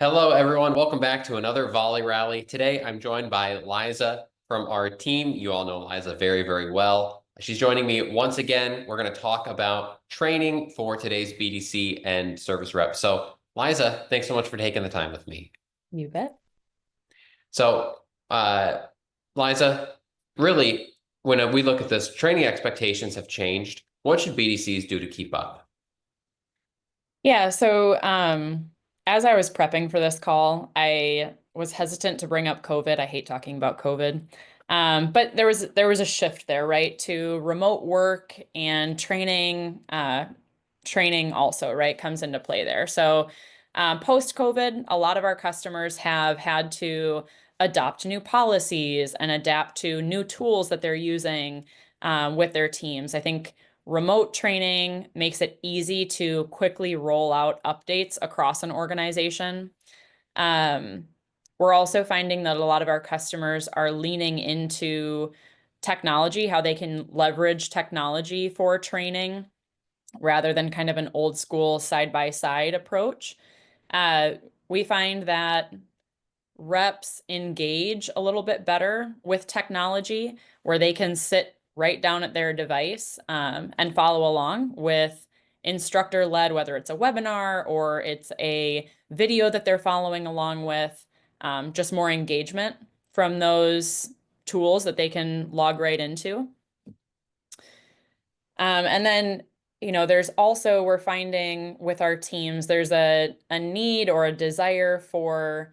Hello, everyone. Welcome back to another Volley Rally. Today, I'm joined by Liza from our team. You all know Liza very, very well. She's joining me once again. We're going to talk about training for today's BDC and service rep. So, Liza, thanks so much for taking the time with me. You bet. So, uh, Liza, really, when we look at this, training expectations have changed. What should BDCs do to keep up? Yeah, so as I was prepping for this call, I was hesitant to bring up COVID. I hate talking about COVID. But there was a shift there, right? To remote work and training also, right, comes into play there. So post-COVID, a lot of our customers have had to adopt new policies and adapt to new tools that they're using with their teams. I think remote training makes it easy to quickly roll out updates across an organization. Um, we're also finding that a lot of our customers are leaning into technology, how they can leverage technology for training rather than kind of an old school side by side approach. Uh, we find that reps engage a little bit better with technology where they can sit right down at their device and follow along with instructor led, whether it's a webinar or it's a video that they're following along with, just more engagement from those tools that they can log right into. And then, there's also, we're finding with our teams, there's a need or a desire for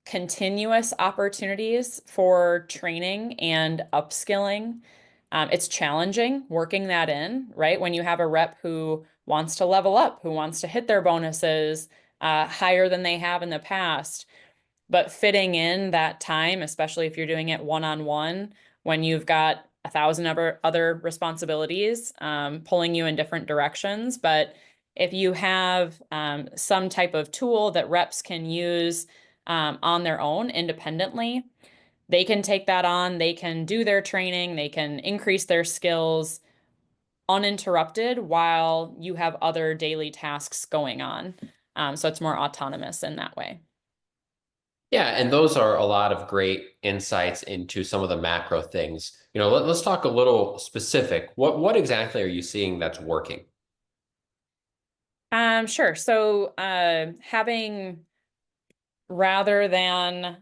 continuous opportunities for training and upskilling. It's challenging working that in, right? When you have a rep who wants to level up, who wants to hit their bonuses higher than they have in the past, but fitting in that time, especially if you're doing it one-on-one, when you've got 1,000 other responsibilities pulling you in different directions. But if you have some type of tool that reps can use on their own independently, they can take that on, they can do their training, they can increase their skills uninterrupted while you have other daily tasks going on. So it's more autonomous in that way. Yeah, and those are a lot of great insights into some of the macro things. Let's talk a little specific. What exactly are you seeing that's working? Sure. So having rather than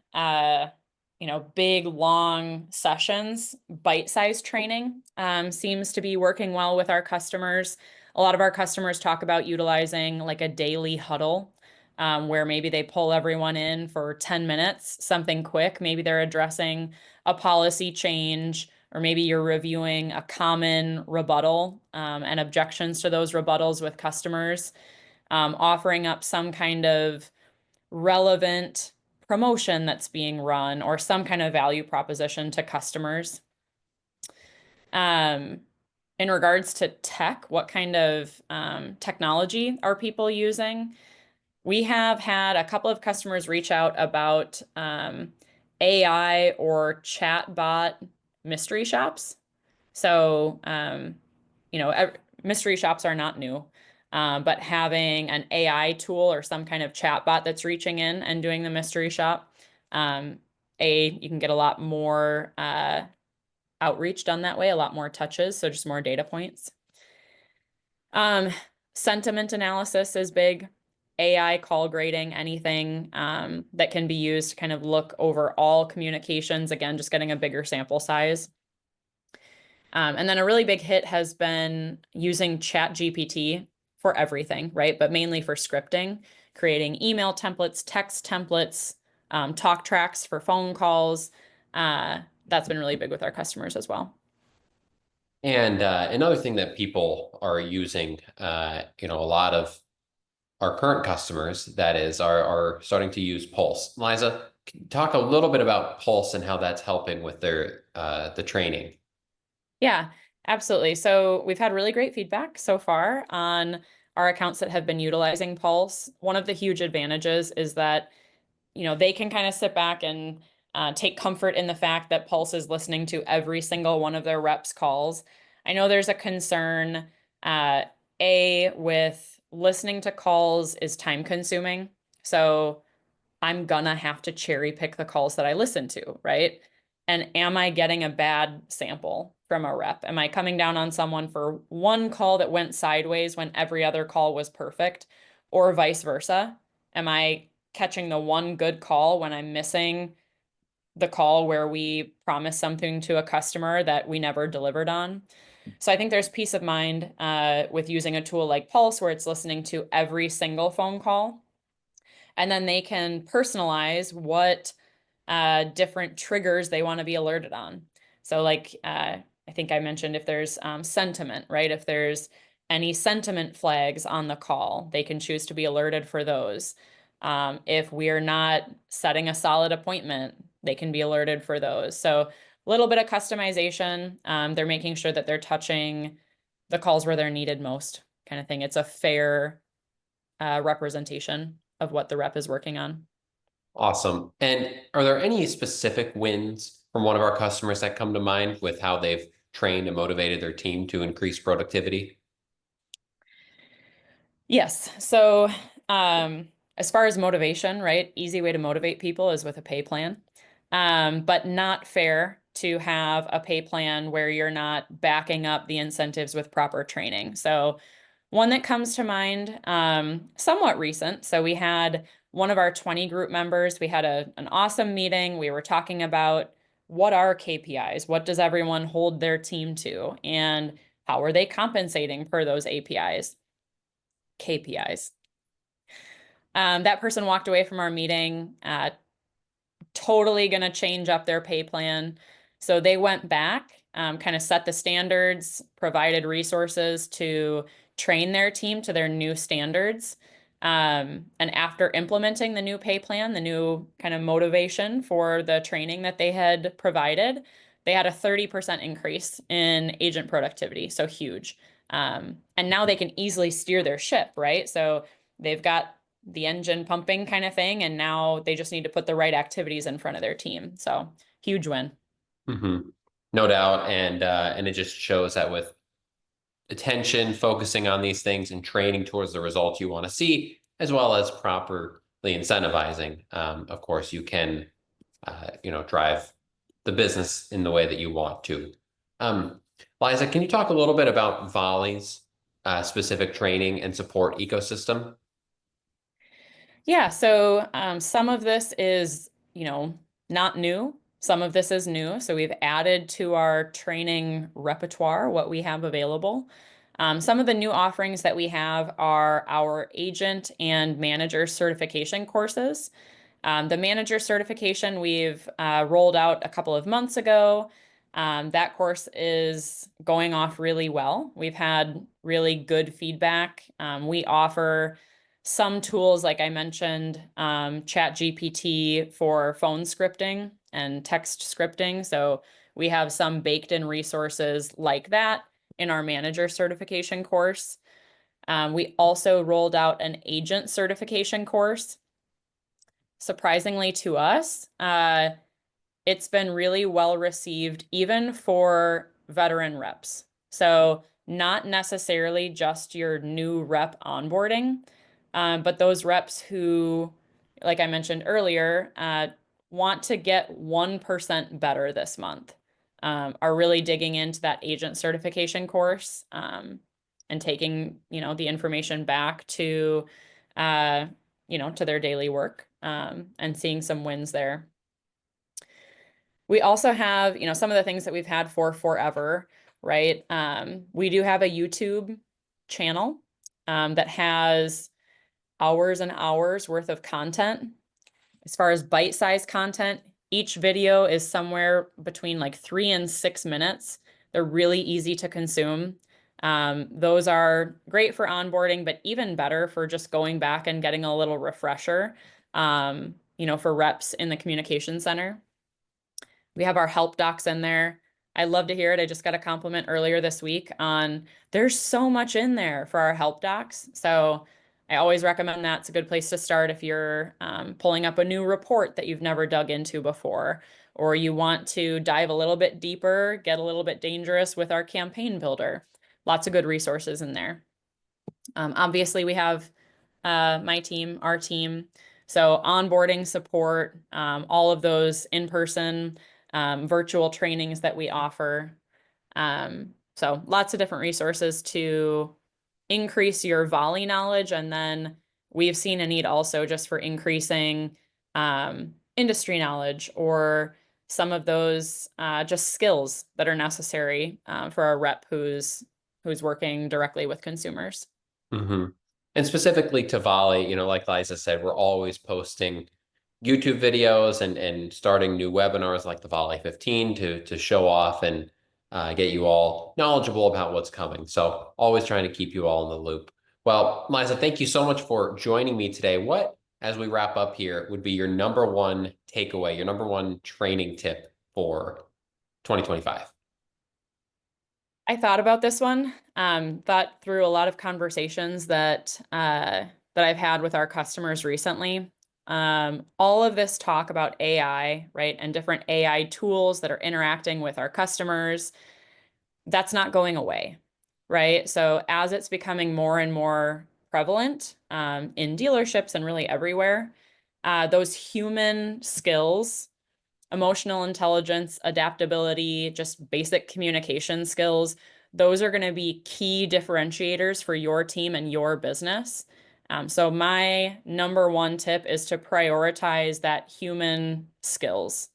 big long sessions, bite-sized training seems to be working well with our customers. A lot of our customers talk about utilizing like a daily huddle where maybe they pull everyone in for 10 minutes, something quick. Maybe they're addressing a policy change, or maybe you're reviewing a common rebuttal and objections to those rebuttals with customers, offering up some kind of relevant promotion that's being run or some kind of value proposition to customers. Um, in regards to tech, what kind of technology are people using? We have had a couple of customers reach out about AI or chatbot mystery shops. So, mystery shops are not new, but having an AI tool or some kind of chatbot that's reaching in and doing the mystery shop, you can get a lot more outreach done that way, a lot more touches, so just more data points. Um, Sentiment analysis is big. AI call grading, anything that can be used to kind of look over all communications, again, just getting a bigger sample size. And then a really big hit has been using ChatGPT for everything, right? But mainly for scripting, creating email templates, text templates, talk tracks for phone calls. That's been really big with our customers as well. And another thing that people are using, a lot of our current customers, that is, are starting to use Pulse. Liza, can you talk a little bit about Pulse and how that's helping with the training? Yeah, absolutely. So we've had really great feedback so far on our accounts that have been utilizing Pulse. One of the huge advantages is that they can kind of sit back and take comfort in the fact that Pulse is listening to every single one of their reps' calls. I know there's a concern, with listening to calls is time consuming. So I'm gonna have to cherry pick the calls that I listen to, right? And am I getting a bad sample from a rep? Am I coming down on someone for one call that went sideways when every other call was perfect, or vice versa? Am I catching the one good call when I'm missing the call where we promised something to a customer that we never delivered on? So I think there's peace of mind with using a tool like Pulse, where it's listening to every single phone call, and then they can personalize what different triggers they want to be alerted on. So like I think I mentioned, if there's sentiment, right? If there's any sentiment flags on the call, they can choose to be alerted for those. If we're not setting a solid appointment, they can be alerted for those. So a little bit of customization. They're making sure that they're touching the calls where they're needed most, kind of thing. It's a fair representation of what the rep is working on. Awesome. And are there any specific wins from one of our customers that come to mind with how they've trained and motivated their team to increase productivity? Yes. So, as far as motivation, right? Easy way to motivate people is with a pay plan. But not fair to have a pay plan where you're not backing up the incentives with proper training. So, one that comes to mind, somewhat recent. So, we had one of our 20 group members, we had an awesome meeting. We were talking about what are KPIs? What does everyone hold their team to? And how are they compensating per those APIs? KPIs. That person walked away from our meeting, totally going to change up their pay plan. So they went back, kind of set the standards, provided resources to train their team to their new standards. And after implementing the new pay plan, the new kind of motivation for the training that they had provided, they had a 30% increase in agent productivity. So huge. And now they can easily steer their ship, right? So they've got the engine pumping kind of thing, and now they just need to put the right activities in front of their team. So huge win. No doubt. And it just shows that with attention, focusing on these things and training towards the results you want to see, as well as properly incentivizing, of course, you can, drive the business in the way that you want to. Liza, can you talk a little bit about Volie's specific training and support ecosystem? Yeah, so some of this is, not new. Some of this is new. So we've added to our training repertoire what we have available. Some of the new offerings that we have are our agent and manager certification courses. The manager certification we've rolled out a couple of months ago. That course is going off really well. We've had really good feedback. We offer some tools, like I mentioned, ChatGPT for phone scripting and text scripting. So we have some baked in resources like that in our manager certification course. We also rolled out an agent certification course. Surprisingly to us, it's been really well received, even for veteran reps. So not necessarily just your new rep onboarding, but those reps who, like I mentioned earlier, want to get 1% better this month, are really digging into that agent certification course, and taking, the information back to, to their daily work, and seeing some wins there. We also have, some of the things that we've had for forever, right? We do have a YouTube channel that has hours and hours worth of content. As far as bite-sized content, each video is somewhere between like 3 and 6 minutes. They're really easy to consume. Those are great for onboarding, but even better for just going back and getting a little refresher, for reps in the communication center. We have our help docs in there. I love to hear it. I just got a compliment earlier this week on there's so much in there for our help docs. So I always recommend that. It's a good place to start if you're pulling up a new report that you've never dug into before, or you want to dive a little bit deeper, get a little bit dangerous with our campaign builder. Lots of good resources in there. Obviously, we have my team, our team. So onboarding support, all of those in-person, virtual trainings that we offer. So lots of different resources to increase your volley knowledge. And then we've seen a need also just for increasing industry knowledge or some of those just skills that are necessary for a rep who's working directly with consumers. Hmm. And specifically to Volley, like Liza said, we're always posting YouTube videos and starting new webinars like the Volley 15 to show off and get you all knowledgeable about what's coming. So always trying to keep you all in the loop. Well, Liza, thank you so much for joining me today. What, as we wrap up here, would be your number one takeaway, your number one training tip for 2025? I thought about this one, thought through a lot of conversations that I've had with our customers recently. All of this talk about AI, right, and different AI tools that are interacting with our customers, that's not going away, right? So as it's becoming more and more prevalent in dealerships and really everywhere, those human skills, emotional intelligence, adaptability, just basic communication skills, those are going to be key differentiators for your team and your business. So my number one tip is to prioritize that human skills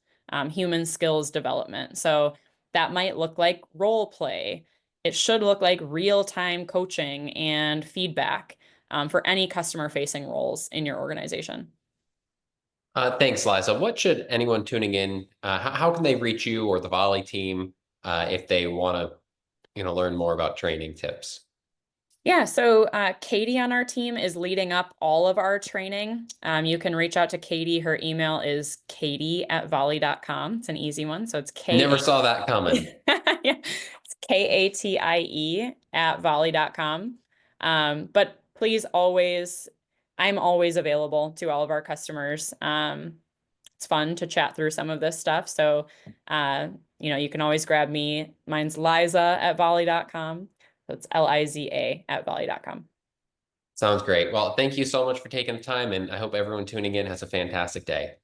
development. So that might look like role play. It should look like real-time coaching and feedback for any customer-facing roles in your organization. Thanks, Liza. What should anyone tuning in, how can they reach you or the Volley team if they want to, learn more about training tips? Yeah, so Katie on our team is leading up all of our training. You can reach out to Katie. Her email is katie@volie.com. It's an easy one. So it's Never K saw that coming. yeah, it's KATIE@volie.com. But please I'm always available to all of our customers. It's fun to chat through some of this stuff. So, you can always grab me. Mine's Liza@volie.com. So it's Liza@volie.com. Sounds great. Well, thank you so much for taking the time, and I hope everyone tuning in has a fantastic day.